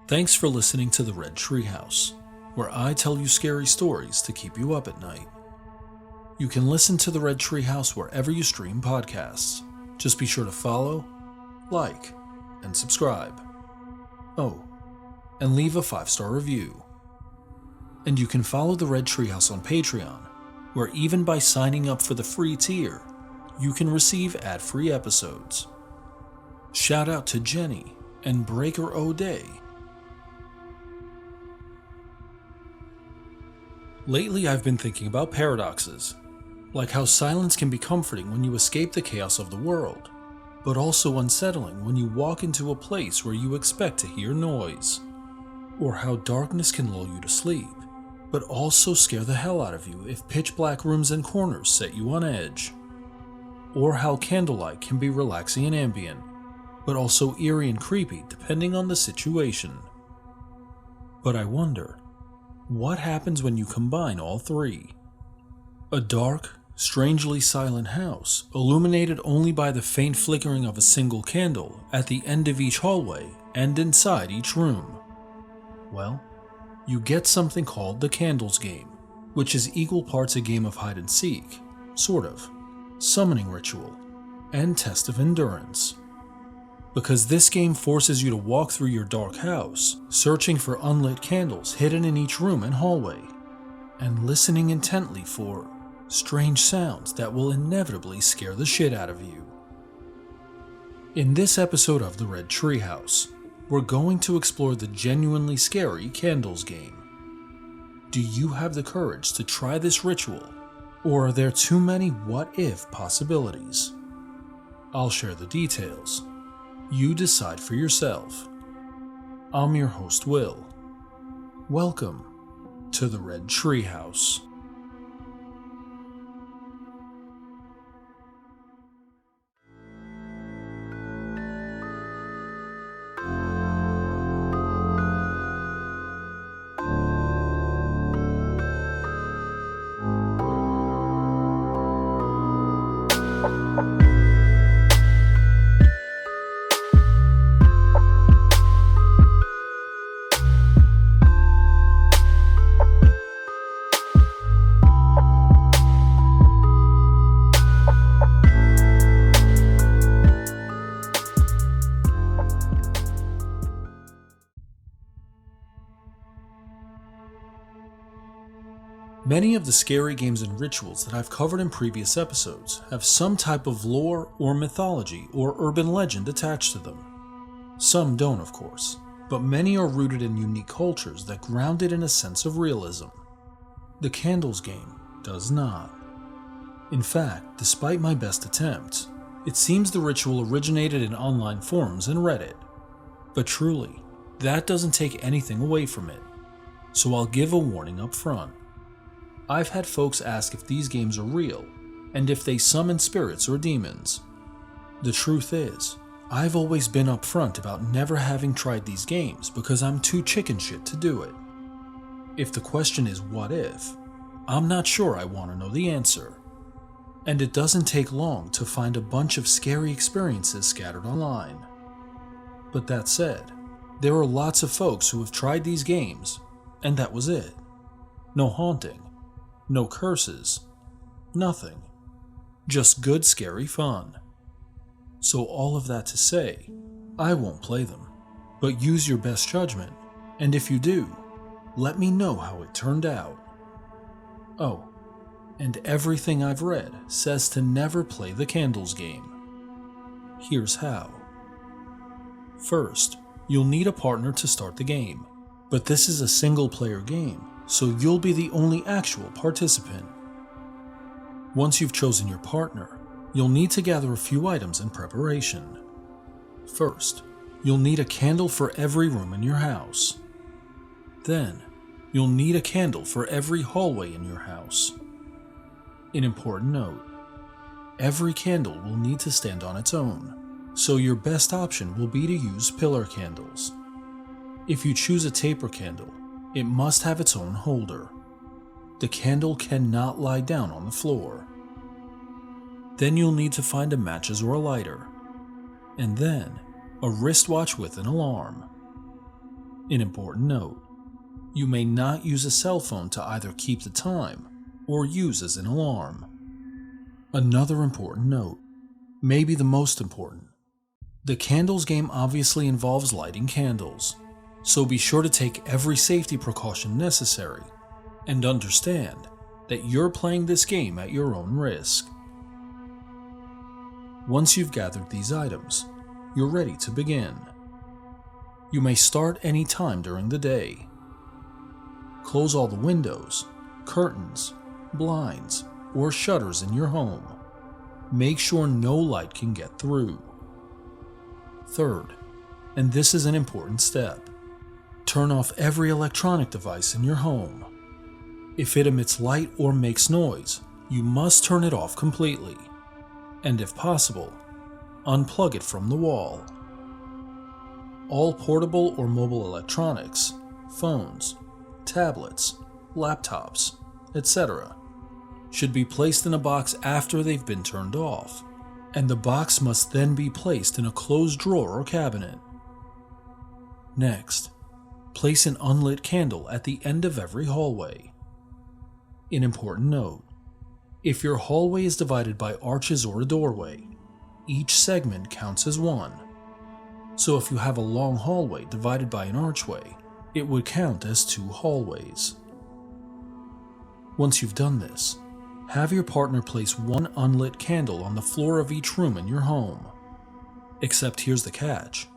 Thanks for listening to the Red Treehouse, where I tell you scary stories to keep you up at night. You can listen to the Red Treehouse wherever you stream podcasts. Just be sure to follow, like, and subscribe. Oh, and leave a 5-star review. And you can follow the Red Treehouse on Patreon, where even by signing up for the free tier, you can receive ad-free episodes. Shout out to Jenny and Breaker O'Day. Lately, I've been thinking about paradoxes, like how silence can be comforting when you escape the chaos of the world, but also unsettling when you walk into a place where you expect to hear noise, or how darkness can lull you to sleep, but also scare the hell out of you if pitch black rooms and corners set you on edge, or how candlelight can be relaxing and ambient, but also eerie and creepy depending on the situation. But I wonder, what happens when you combine all three? A dark, strangely silent house, illuminated only by the faint flickering of a single candle at the end of each hallway and inside each room. Well, you get something called the Candles game, which is equal parts a game of hide and seek, sort of, summoning ritual, and test of endurance. Because this game forces you to walk through your dark house, searching for unlit candles hidden in each room and hallway, and listening intently for strange sounds that will inevitably scare the shit out of you. In this episode of the Red Treehouse, we're going to explore the genuinely scary Candles game. Do you have the courage to try this ritual, or are there too many what-if possibilities? I'll share the details. You decide for yourself. I'm your host, Will. Welcome to the Red Treehouse. Many of the scary games and rituals that I've covered in previous episodes have some type of lore or mythology or urban legend attached to them. Some don't, of course, but many are rooted in unique cultures that ground it in a sense of realism. The Candles game does not. In fact, despite my best attempts, it seems the ritual originated in online forums and Reddit. But truly, that doesn't take anything away from it, so I'll give a warning up front. I've had folks ask if these games are real, and if they summon spirits or demons. The truth is, I've always been upfront about never having tried these games because I'm too chicken shit to do it. If the question is what if, I'm not sure I want to know the answer. And it doesn't take long to find a bunch of scary experiences scattered online. But that said, there are lots of folks who have tried these games, and that was it. No haunting. No curses. Nothing. Just good scary fun. So all of that to say, I won't play them, but use your best judgment, and if you do, let me know how it turned out. Oh, and everything I've read says to never play the Candles game. Here's how. First, you'll need a partner to start the game, but this is a single-player game, so you'll be the only actual participant. Once you've chosen your partner, you'll need to gather a few items in preparation. First, you'll need a candle for every room in your house. Then, you'll need a candle for every hallway in your house. An important note, every candle will need to stand on its own, so your best option will be to use pillar candles. If you choose a taper candle, it must have its own holder. The candle cannot lie down on the floor. Then you'll need to find a matches or a lighter, and then a wristwatch with an alarm. An important note: you may not use a cell phone to either keep the time or use as an alarm. Another important note, maybe the most important: the candles game obviously involves lighting candles, so be sure to take every safety precaution necessary and understand that you're playing this game at your own risk. Once you've gathered these items, you're ready to begin. You may start any time during the day. Close all the windows, curtains, blinds, or shutters in your home. Make sure no light can get through. Third, and this is an important step, turn off every electronic device in your home. If it emits light or makes noise, you must turn it off completely, and if possible, unplug it from the wall. All portable or mobile electronics, phones, tablets, laptops, etc., should be placed in a box after they've been turned off, and the box must then be placed in a closed drawer or cabinet. Next, place an unlit candle at the end of every hallway. An important note: if your hallway is divided by arches or a doorway, each segment counts as one. So if you have a long hallway divided by an archway, it would count as 2 hallways. Once you've done this, have your partner place one unlit candle on the floor of each room in your home. Except here's the catch: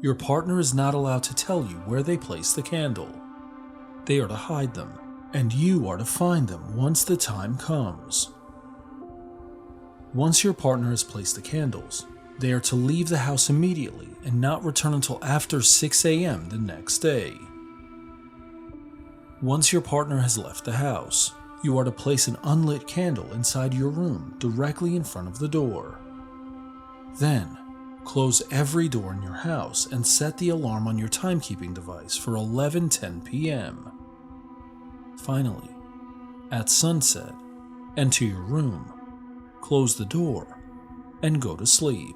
your partner is not allowed to tell you where they place the candle. They are to hide them, and you are to find them once the time comes. Once your partner has placed the candles, they are to leave the house immediately and not return until after 6 a.m. the next day. Once your partner has left the house, you are to place an unlit candle inside your room directly in front of the door. Then, close every door in your house and set the alarm on your timekeeping device for 11:10 p.m. Finally, at sunset, enter your room, close the door, and go to sleep.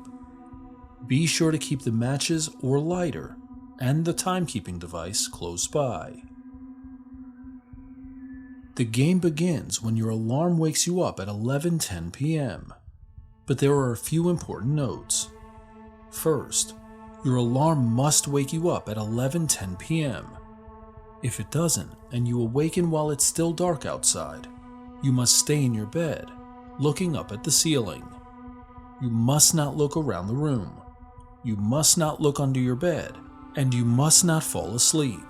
Be sure to keep the matches or lighter and the timekeeping device close by. The game begins when your alarm wakes you up at 11:10 p.m., but there are a few important notes. First, your alarm must wake you up at 11:10 p.m. If it doesn't, and you awaken while it's still dark outside, you must stay in your bed, looking up at the ceiling. You must not look around the room. You must not look under your bed, and you must not fall asleep.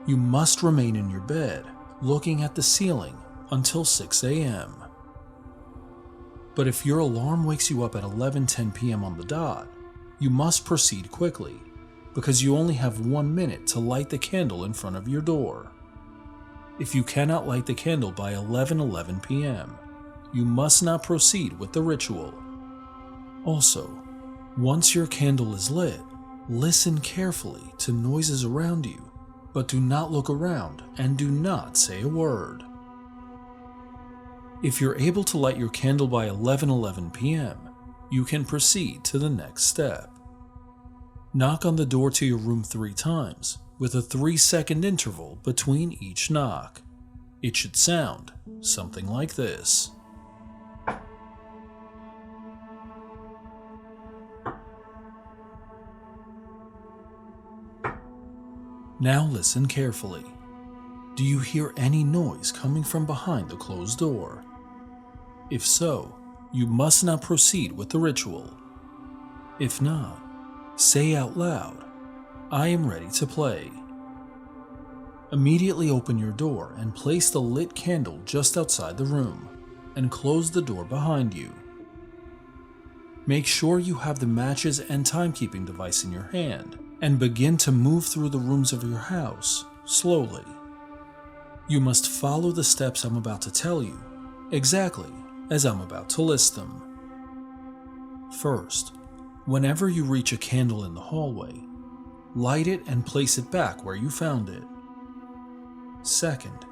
You must remain in your bed, looking at the ceiling until 6 a.m. But if your alarm wakes you up at 11:10 p.m. on the dot, you must proceed quickly, because you only have 1 minute to light the candle in front of your door. If you cannot light the candle by 11:11 p.m., you must not proceed with the ritual. Also, once your candle is lit, listen carefully to noises around you, but do not look around and do not say a word. If you're able to light your candle by 11:11 p.m., you can proceed to the next step. Knock on the door to your room 3 times, with a 3-second interval between each knock. It should sound something like this. Now listen carefully. Do you hear any noise coming from behind the closed door? If so, you must not proceed with the ritual. If not, say out loud, "I am ready to play." Immediately open your door and place the lit candle just outside the room, and close the door behind you. Make sure you have the matches and timekeeping device in your hand, and begin to move through the rooms of your house slowly. You must follow the steps I'm about to tell you, exactly as I'm about to list them. First, whenever you reach a candle in the hallway, light it and place it back where you found it. Second,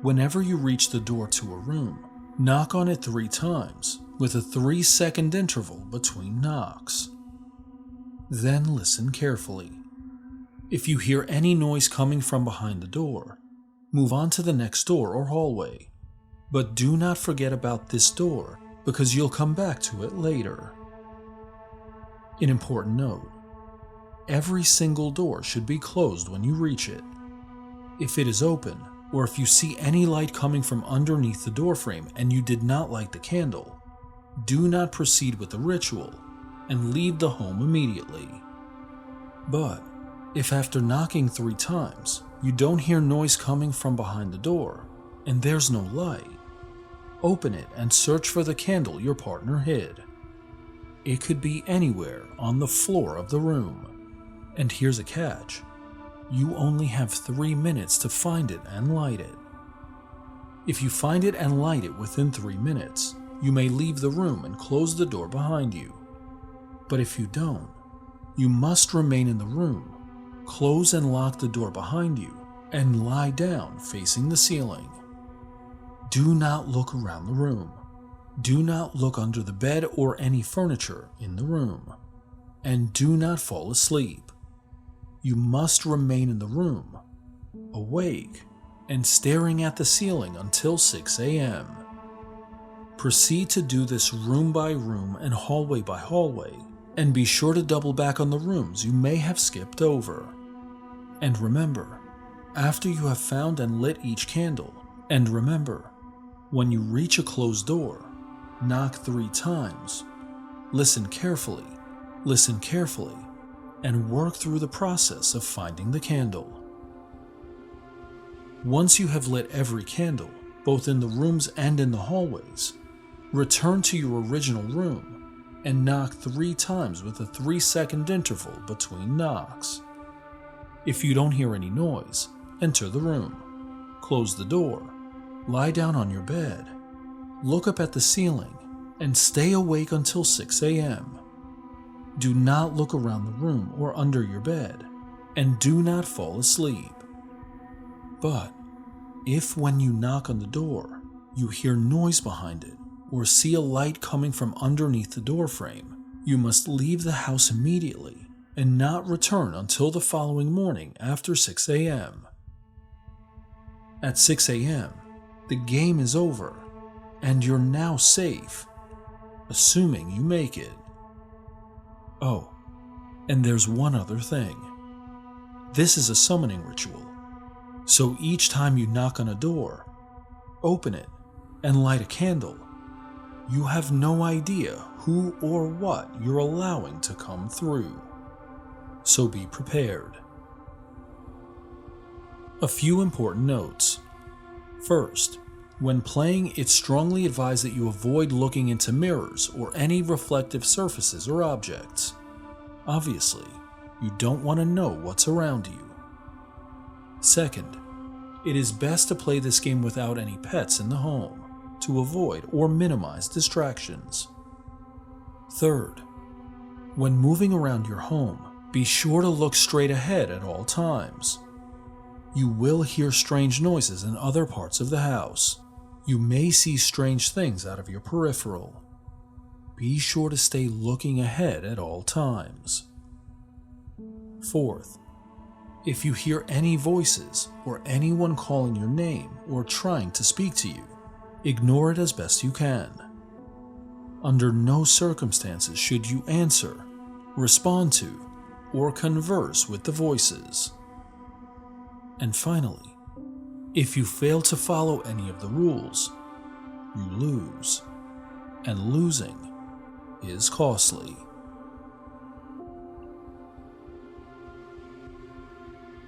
whenever you reach the door to a room, knock on it 3 times, with a 3-second interval between knocks. Then listen carefully. If you hear any noise coming from behind the door, move on to the next door or hallway. But do not forget about this door because you'll come back to it later. An important note: every single door should be closed when you reach it. If it is open, or if you see any light coming from underneath the doorframe and you did not light the candle, do not proceed with the ritual and leave the home immediately. But if after knocking 3 times you don't hear noise coming from behind the door and there's no light, open it and search for the candle your partner hid. It could be anywhere on the floor of the room. And here's a catch: you only have 3 minutes to find it and light it. If you find it and light it within 3 minutes, you may leave the room and close the door behind you. But if you don't, you must remain in the room, close and lock the door behind you, and lie down facing the ceiling. Do not look around the room. Do not look under the bed or any furniture in the room. And do not fall asleep. You must remain in the room, awake, and staring at the ceiling until 6 a.m. Proceed to do this room by room and hallway by hallway, and be sure to double back on the rooms you may have skipped over. And remember, after you have found and lit each candle, when you reach a closed door, knock 3 times, listen carefully, and work through the process of finding the candle. Once you have lit every candle, both in the rooms and in the hallways, return to your original room and knock 3 times with a 3-second interval between knocks. If you don't hear any noise, enter the room, close the door, lie down on your bed, look up at the ceiling, and stay awake until 6 a.m. Do not look around the room or under your bed, and do not fall asleep. But if when you knock on the door, you hear noise behind it or see a light coming from underneath the doorframe, you must leave the house immediately and not return until the following morning after 6 a.m. At 6 a.m., the game is over, and you're now safe, assuming you make it. Oh, and there's one other thing. This is a summoning ritual, so each time you knock on a door, open it, and light a candle, you have no idea who or what you're allowing to come through. So be prepared. A few important notes. First, when playing, it's strongly advised that you avoid looking into mirrors or any reflective surfaces or objects. Obviously, you don't want to know what's around you. Second, it is best to play this game without any pets in the home to avoid or minimize distractions. Third, when moving around your home, be sure to look straight ahead at all times. You will hear strange noises in other parts of the house. You may see strange things out of your peripheral. Be sure to stay looking ahead at all times. Fourth, if you hear any voices or anyone calling your name or trying to speak to you, ignore it as best you can. Under no circumstances should you answer, respond to, or converse with the voices. And finally, if you fail to follow any of the rules, you lose, and losing is costly.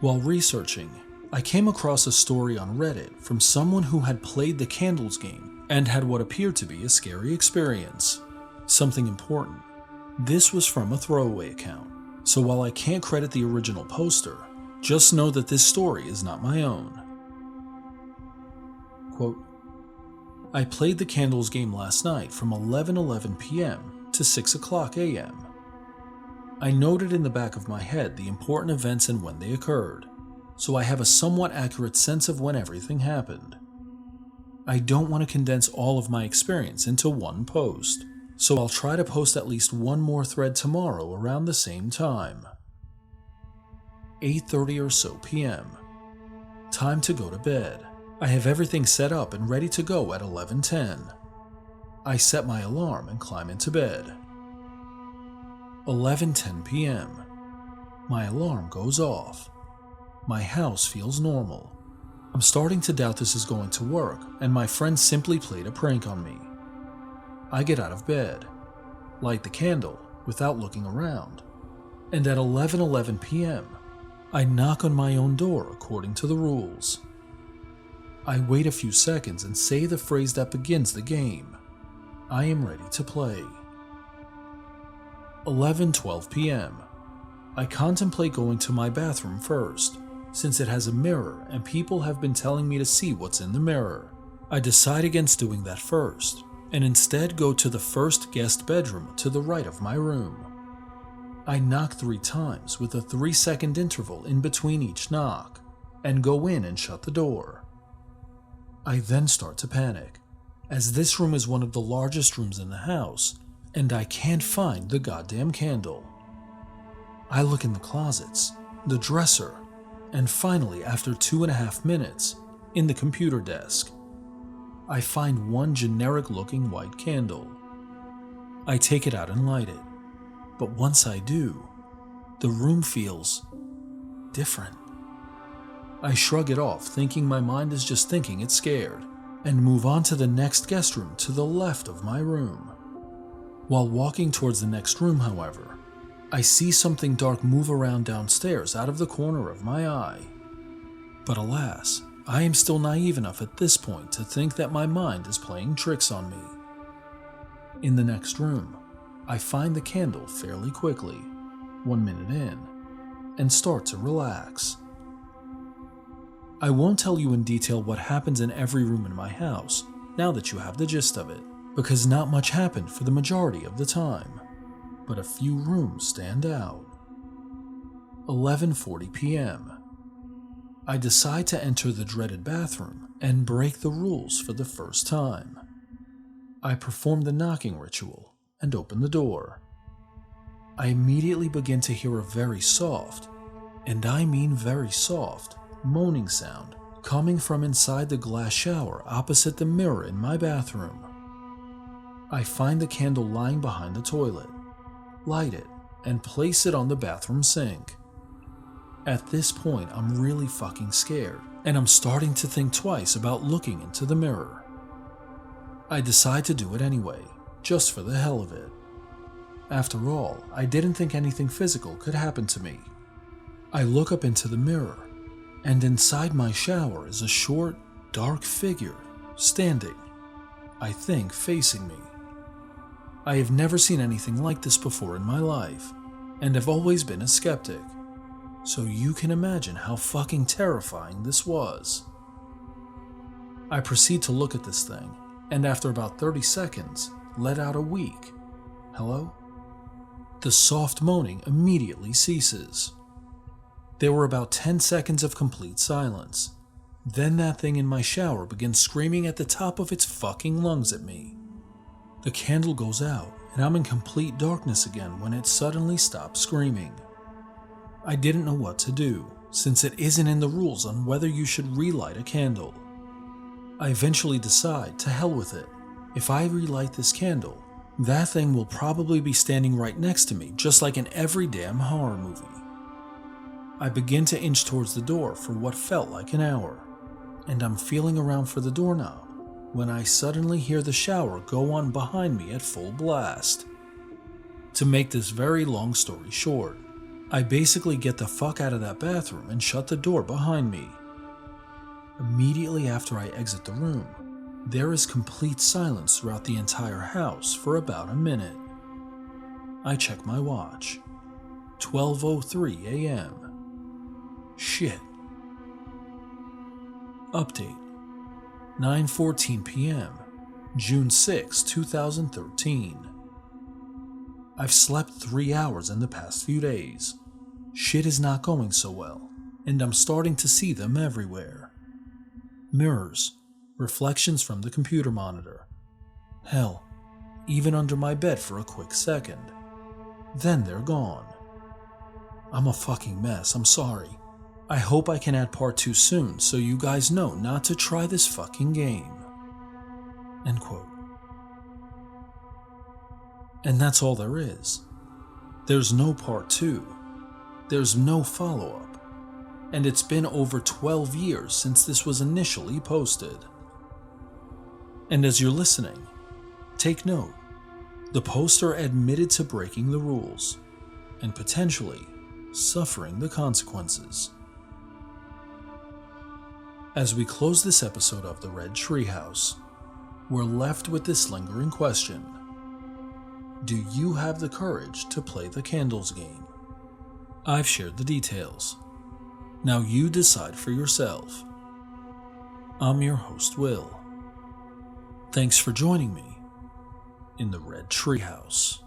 While researching, I came across a story on Reddit from someone who had played the candles game and had what appeared to be a scary experience. Something important, this was from a throwaway account, so while I can't credit the original poster, just know that this story is not my own. Quote, I played the candles game last night from 11:11 p.m. to 6 o'clock a.m. I noted in the back of my head the important events and when they occurred, so I have a somewhat accurate sense of when everything happened. I don't want to condense all of my experience into one post, so I'll try to post at least one more thread tomorrow around the same time. 8:30 or so p.m. Time to go to bed. I have everything set up and ready to go at 11:10. I set my alarm and climb into bed. 11:10 p.m. My alarm goes off. My house feels normal. I'm starting to doubt this is going to work, and my friend simply played a prank on me. I get out of bed, light the candle without looking around, and at 11:11 p.m., I knock on my own door according to the rules. I wait a few seconds and say the phrase that begins the game. I am ready to play. 11:12 p.m. I contemplate going to my bathroom first, since it has a mirror and people have been telling me to see what's in the mirror. I decide against doing that first, and instead go to the first guest bedroom to the right of my room. I knock 3 times with a 3-second interval in between each knock, and go in and shut the door. I then start to panic, as this room is one of the largest rooms in the house, and I can't find the goddamn candle. I look in the closets, the dresser, and finally, after 2.5 minutes, in the computer desk. I find one generic-looking white candle. I take it out and light it, but once I do, the room feels different. I shrug it off, thinking my mind is just thinking it's scared, and move on to the next guest room to the left of my room. While walking towards the next room, however, I see something dark move around downstairs out of the corner of my eye. But alas, I am still naive enough at this point to think that my mind is playing tricks on me. In the next room, I find the candle fairly quickly, 1 minute in, and start to relax. I won't tell you in detail what happens in every room in my house, now that you have the gist of it, because not much happened for the majority of the time, but a few rooms stand out. 11:40 p.m. I decide to enter the dreaded bathroom and break the rules for the first time. I perform the knocking ritual and open the door. I immediately begin to hear a very soft, and I mean very soft, moaning sound coming from inside the glass shower opposite the mirror in my bathroom. I find the candle lying behind the toilet, light it, and place it on the bathroom sink. At this point, I'm really fucking scared, and I'm starting to think twice about looking into the mirror. I decide to do it anyway, just for the hell of it. After all, I didn't think anything physical could happen to me. I look up into the mirror, and inside my shower is a short, dark figure, standing, I think facing me. I have never seen anything like this before in my life, and have always been a skeptic, so you can imagine how fucking terrifying this was. I proceed to look at this thing, and after about 30 seconds, let out a weak, "Hello?" The soft moaning immediately ceases. There were about 10 seconds of complete silence. Then that thing in my shower begins screaming at the top of its fucking lungs at me. The candle goes out, and I'm in complete darkness again when it suddenly stops screaming. I didn't know what to do, since it isn't in the rules on whether you should relight a candle. I eventually decide to hell with it. If I relight this candle, that thing will probably be standing right next to me, just like in every damn horror movie. I begin to inch towards the door for what felt like an hour, and I'm feeling around for the doorknob when I suddenly hear the shower go on behind me at full blast. To make this very long story short, I basically get the fuck out of that bathroom and shut the door behind me. Immediately after I exit the room, there is complete silence throughout the entire house for about a minute. I check my watch. 12:03 a.m. Shit. Update. 9:14 p.m. June 6, 2013. I've slept 3 hours in the past few days. Shit is not going so well, and I'm starting to see them everywhere. Mirrors, reflections from the computer monitor. Hell, even under my bed for a quick second. Then they're gone. I'm a fucking mess, I'm sorry. I hope I can add part 2 soon so you guys know not to try this fucking game. End quote. And that's all there is. There's no part 2. There's no follow-up. And it's been over 12 years since this was initially posted. And as you're listening, take note, the poster admitted to breaking the rules and potentially suffering the consequences. As we close this episode of the Red Treehouse, we're left with this lingering question. Do you have the courage to play the candles game? I've shared the details. Now you decide for yourself. I'm your host, Will. Thanks for joining me in the Red Treehouse.